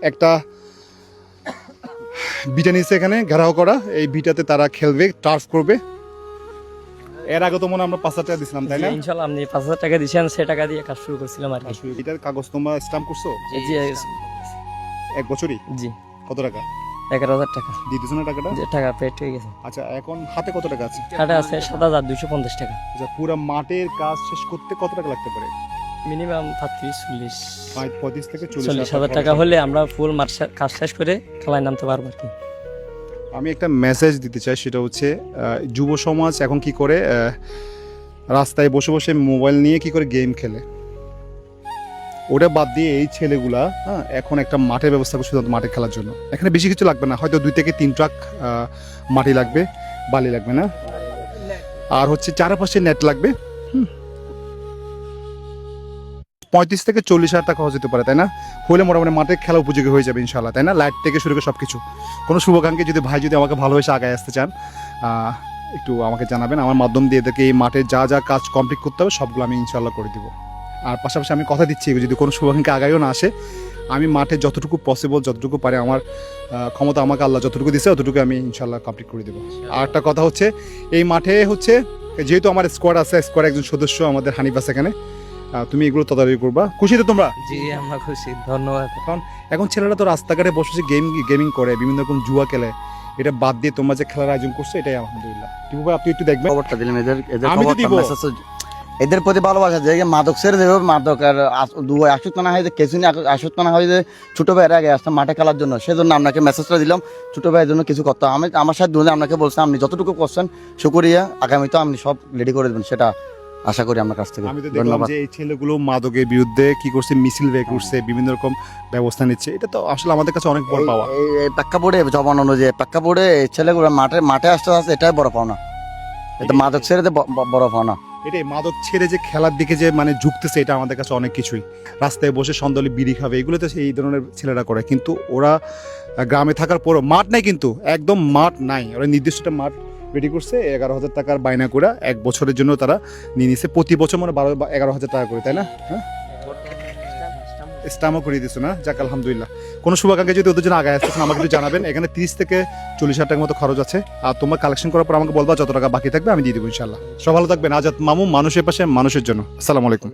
একটা বিটা নিচ্ছে এখানে ঘেরাও করা, এই বিটাতে তারা খেলবে, টার্ফ করবে। এর আগে তো মনে হয় আমরা 5,000 টাকা দিছিলাম, তাই না? ইনশাআল্লাহ আপনি 5,000 টাকা দিয়েছেন, সে টাকা দিয়ে কাজ শুরু করছিলাম আর কি। এটার কাগজ তোমরা স্ট্যাম্প করছো জি 1 বছরই? জি কত টাকা 11,000 টাকা দিয়ে দিছো না টাকাটা? যে টাকা পেড হয়ে গেছে। আচ্ছা, এখন হাতে কত টাকা আছে? টাকা আছে 7,250 টাকা। আচ্ছা, পুরো মাঠের কাজ শেষ করতে কত টাকা লাগতে পারে? মিনিমাম 35-40 35 থেকে 40,000 টাকা হলে আমরা ফুল মাঠ কাজ শেষ করে খেলায় নামতে পারবো আর কি। আমি একটা মেসেজ দিতে চাই, সেটা হচ্ছে যুব সমাজ এখন কি করে, রাস্তায় বসে বসে মোবাইল নিয়ে কি করে গেম খেলে। ওটা বাদ দিয়ে এই ছেলেগুলা এখন একটা মাঠের ব্যবস্থা করছে শুধু মাঠে খেলার জন্য। এখানে বেশি কিছু লাগবে না, হয়তো 2 থেকে 3 ট্রাক মাটি লাগবে, বালি লাগবে না, আর হচ্ছে চারপাশে নেট লাগবে। 35 থেকে 40,000 টাকা খরচ হতে পারে, তাই না? হলে মোটামুটি মাঠে খেলা উপযোগী হয়ে যাবে ইনশাল্লাহ, তাই না? লাইট থেকে শুরু করে সব কিছু। কোনো শুভাকাঙ্ক্ষী যদি ভাই যদি আমাকে ভালোবেসে আগায় আসতে চান, একটু আমাকে জানাবেন। আমার মাধ্যম দিয়ে এদেরকে এই মাঠে যা যা কাজ কমপ্লিট করতে হবে সবগুলো আমি ইনশাল্লাহ করে দিব। আর পাশাপাশি আমি কথা দিচ্ছি, যদি কোনো শুভাকাঙ্ক্ষী আগায়ও না আসে, আমি মাঠে যতটুকু পসিবল, যতটুকু পারে আমার ক্ষমতা আমাকে আল্লাহ যতটুকু দিচ্ছে ততটুকু আমি ইনশাল্লাহ কমপ্লিট করে দেবো। আর একটা কথা হচ্ছে, এই মাঠে হচ্ছে যেহেতু আমার স্কোয়াড আছে, স্কোয়াড একজন সদস্য আমাদের হানিফ আছে এখানে, তুমি এগুলো তদারকি করবা। খুশি তো তোমরা? জি আমরা খুশি, ধন্যবাদ। এখন ছেলেরা তো রাস্তাঘাটে বসে গেমিং করে, বিভিন্ন রকম জুয়া খেলে, এটা বাদ দিয়ে তোমরা যে খেলার আয়োজন করছো এটাই আলহামদুলিল্লাহ। টিপু ভাই আপনি একটু দেখবেন। খবরটা দিলাম এদের আমি তো দিব। এদের প্রতি ভালোবাসা, যে মাদক ছেড়ে দেবে, মাদক আর দুয়ায় আসক্ত না হয়, যে কিছু আসক্ত না হয়, যে ছোট ভাইয়ের আগে আসতাম মাঠে খেলার জন্য, সেজন্য আপনাকে মেসেজটা দিলাম। ছোট ভাইয়ের জন্য কিছু করতে আমি আমার সাথে দুজনে আপনাকে বলছিলাম, আপনি যতটুকু করছেন শুকরিয়া, আগামীতে আপনি সব রেডি করে দেবেন, সেটা আশা করি আমার কাছ থেকে। আমি তো দেখলাম যে এই ছেলেগুলো মাদকের বিরুদ্ধে কি করছে, মিছিল বের করছে, বিভিন্ন রকম ব্যবস্থা নিচ্ছে। এটা তো আসলে আমাদের কাছে অনেক বড় পাওয়া। এই প্রেক্ষাপটে জবান অনুযায়ী প্রেক্ষাপটে ছেলেগুলো মাঠে আসতে আসতে এটাই বড় পাওনা। এটা মাদক ছেড়ে বড় পাওনা। এটাই মাদক ছেড়ে যে খেলার দিকে যে মানে ঝুঁকতেছে, এটা আমাদের কাছে অনেক কিছুই। রাস্তায় বসে সন্ধ্যালে বিড়ি খাবে, এগুলো তো এই ধরনের ছেলেরা করে। কিন্তু ওরা গ্রামে থাকার পরও মাঠ নাই, কিন্তু একদম মাঠ নাই। ওরা নির্দিষ্ট একটা মাঠ রেডি করছে, 11,000 টাকার বায়না করে 1 বছরের জন্য তারা নিয়ে নিচ্ছে। প্রতি বছর মানে 11,000 টাকা করে, তাই না? হ্যাঁ, স্টামও করে দিচ্ছ না? যাক আলহামদুলিল্লাহ। কোনো শুভাকাঙ্ক্ষী যদি ওদের জন্য আগে আসতেছেন আমাকে একটু জানাবেন। এখানে 30 থেকে 40,000 টাকার মতো খরচ আছে। আর তোমার কালেকশন করার পর আমাকে বলবা, যত টাকা বাকি থাকবে আমি দিয়ে দেবো ইনশাল্লাহ। সব ভালো থাকবেন। আজাদ মামু, মানুষের পাশে মানুষের জন্য। আসসালামু আলাইকুম।